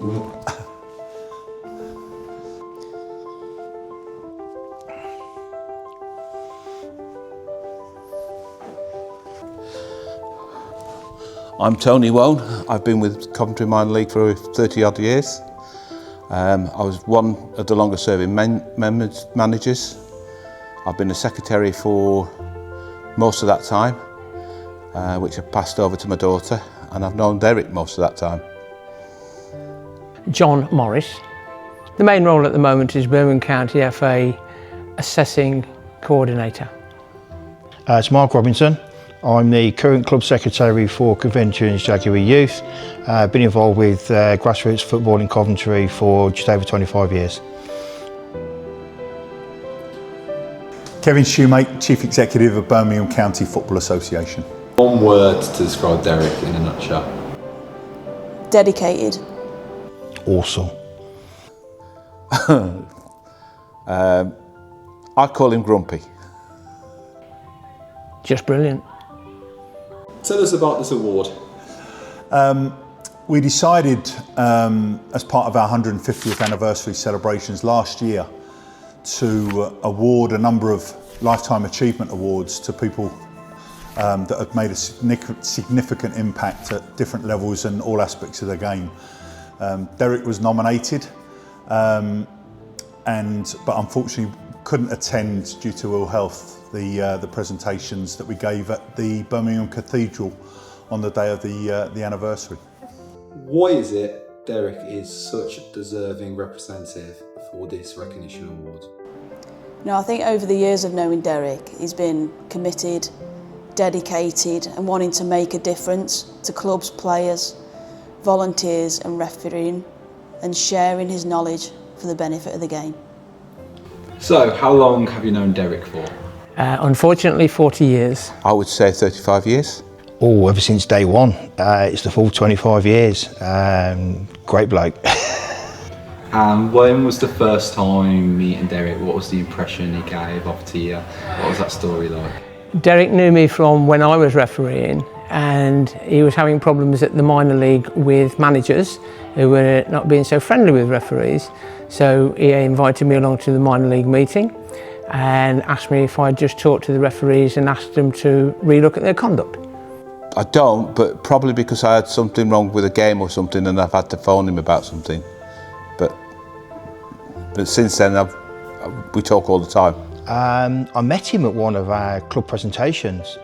I'm Tony Wone. I've been with Coventry Minor League for 30 odd years. I was one of the longest serving managers. I've been a secretary for most of that time, which I passed over to my daughter, and I've known Derrick most of that time. John Morris. The main role at the moment is Birmingham County FA Assessing Coordinator. It's Mark Robinson. I'm the current club secretary for Coventry Youth. I've been involved with grassroots football in Coventry for just over 25 years. Kevin Shoemate, Chief Executive of Birmingham County Football Association. One word to describe Derrick in a nutshell. Dedicated. Awesome. I call him grumpy. Just brilliant. Tell us about this award. We decided as part of our 150th anniversary celebrations last year to award a number of Lifetime Achievement Awards to people that have made a significant impact at different levels and all aspects of the game. Derrick was nominated, but unfortunately couldn't attend due to ill health the presentations that we gave at the Birmingham Cathedral on the day of the anniversary. Why is it Derrick is such a deserving representative for this recognition award? I think over the years of knowing Derrick, he's been committed, dedicated and wanting to make a difference to clubs, players, volunteers and refereeing, and sharing his knowledge for the benefit of the game. So, how long have you known Derrick for? Unfortunately, 40 years. I would say 35 years. Oh, ever since day one. It's the full 25 years. Great bloke. And when was the first time meeting Derrick? What was the impression he gave off to you? What was that story like? Derrick knew me from when I was refereeing, and he was having problems at the minor league with managers who were not being so friendly with referees. So he invited me along to the minor league meeting and asked me if I'd just talk to the referees and asked them to relook at their conduct. I don't, but probably because I had something wrong with a game or something and I've had to phone him about something. But since then, we talk all the time. I met him at one of our club presentations.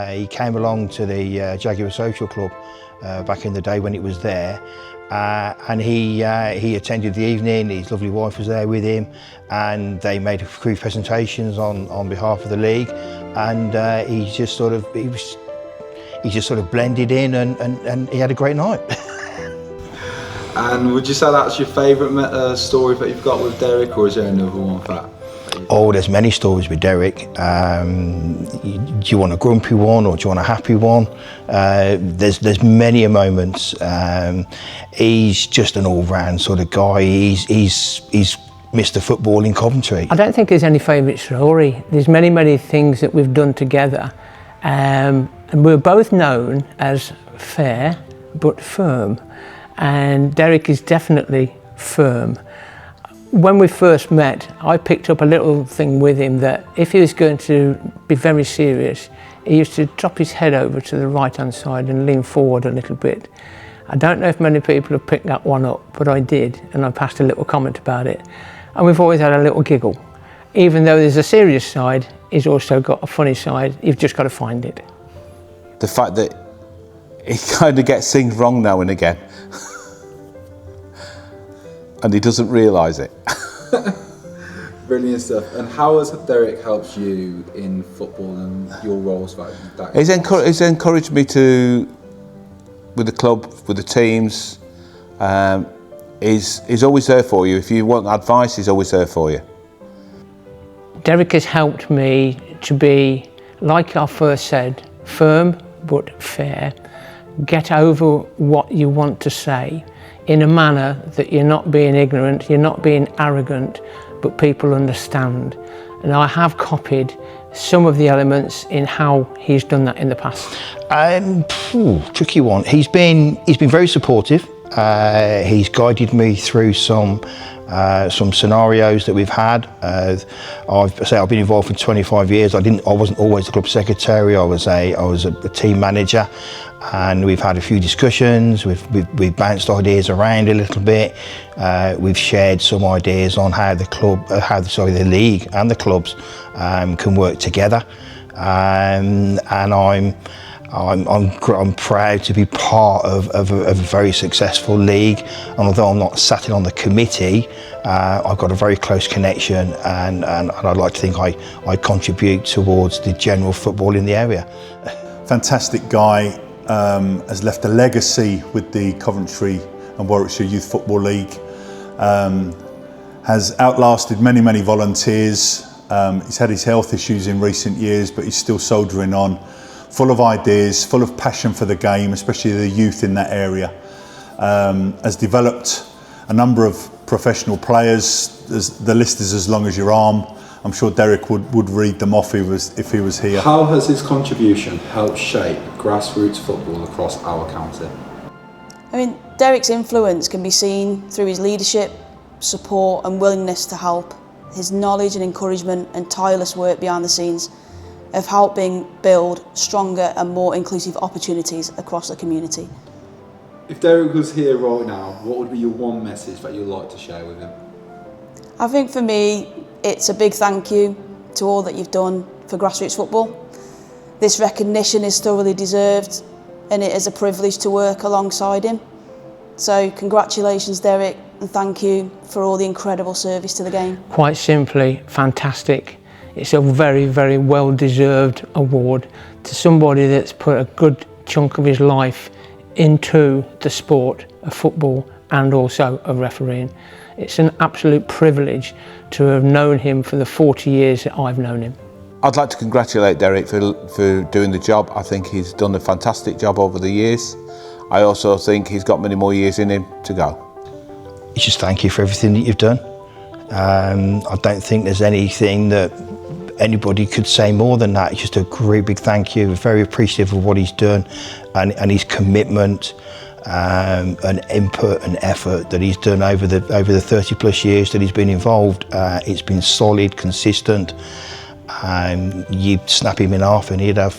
He came along to the Jaguar Social Club back in the day when it was there, and he attended the evening. His lovely wife was there with him, and they made a few presentations on behalf of the league, and he just sort of blended in, and he had a great night. And would you say that's your favourite story that you've got with Derrick, or is there another one for that? Oh, there's many stories with Derrick. Do you want a grumpy one or do you want a happy one? There's many moments. He's just an all-round sort of guy. He's Mr. Football in Coventry. I don't think there's any favourite story. There's many things that we've done together, and we're both known as fair but firm. And Derrick is definitely firm. When we first met, I picked up a little thing with him that if he was going to be very serious, he used to drop his head over to the right-hand side and lean forward a little bit. I don't know if many people have picked that one up, but I did, and I passed a little comment about it. And we've always had a little giggle. Even though there's a serious side, he's also got a funny side. You've just got to find it. The fact that he kind of gets things wrong now and again. And he doesn't realise it. Brilliant stuff. And how has Derrick helped you in football and your roles? He's encouraged me with the club, with the teams. He's always there for you. If you want advice, he's always there for you. Derrick has helped me to be, like I first said, firm but fair. Get over what you want to say in a manner that you're not being ignorant, you're not being arrogant, but people understand. And I have copied some of the elements in how he's done that in the past. Tricky one. He's been very supportive. He's guided me through some scenarios that we've had. I've been involved for 25 years. I wasn't always the club secretary. I was a team manager, and we've had a few discussions. We've bounced ideas around a little bit. We've shared some ideas on how the league and the clubs can work together. And I'm proud to be part of a very successful league, and although I'm not sat in on the committee, I've got a very close connection, and I'd like to think I contribute towards the general football in the area. Fantastic guy, has left a legacy with the Coventry and Warwickshire Youth Football League, has outlasted many volunteers. He's had his health issues in recent years, but he's still soldiering on. Full of ideas, full of passion for the game, especially the youth in that area. Has developed a number of professional players. The list is as long as your arm. I'm sure Derrick would read them off if he was here. How has his contribution helped shape grassroots football across our county? I mean, Derrick's influence can be seen through his leadership, support and willingness to help. His knowledge and encouragement and tireless work behind the scenes of helping build stronger and more inclusive opportunities across the community. If Derrick was here right now, what would be your one message that you'd like to share with him? I think for me, it's a big thank you to all that you've done for grassroots football. This recognition is thoroughly deserved, and it is a privilege to work alongside him. So congratulations, Derrick, and thank you for all the incredible service to the game. Quite simply, fantastic. It's a very well-deserved award to somebody that's put a good chunk of his life into the sport of football and also of refereeing. It's an absolute privilege to have known him for the 40 years that I've known him. I'd like to congratulate Derrick for doing the job. I think he's done a fantastic job over the years. I also think he's got many more years in him to go. Just thank you for everything that you've done. I don't think there's anything that anybody could say more than that. It's just a great big thank you. Very appreciative of what he's done and his commitment and input and effort that he's done over the 30+ years that he's been involved. It's been solid, consistent. You'd snap him in half and he'd have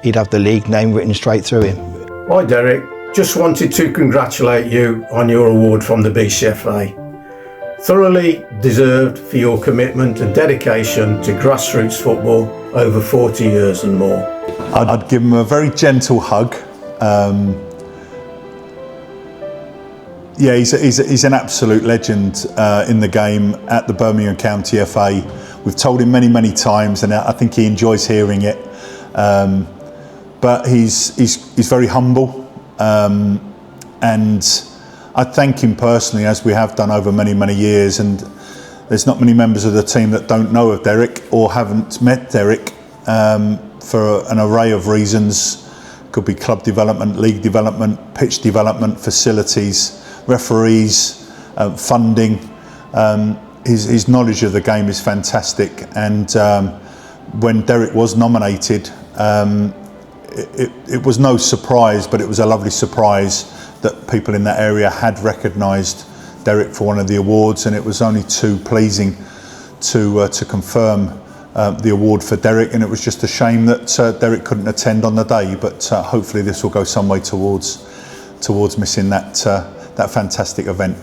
the league name written straight through him. Hi Derrick, just wanted to congratulate you on your award from the BCFA. Thoroughly deserved for your commitment and dedication to grassroots football over 40 years and more. I'd give him a very gentle hug. Yeah, he's an absolute legend in the game at the Birmingham County FA. We've told him many times, and I think he enjoys hearing it. But he's very humble, and I thank him personally, as we have done over many years. And there's not many members of the team that don't know of Derrick or haven't met Derrick for an array of reasons. Could be club development, league development, pitch development, facilities, referees, funding. His knowledge of the game is fantastic, and when Derrick was nominated, it was no surprise, but it was a lovely surprise that people in that area had recognised Derrick for one of the awards, and it was only too pleasing to confirm the award for Derrick. And it was just a shame that Derrick couldn't attend on the day, but hopefully this will go some way towards missing that fantastic event.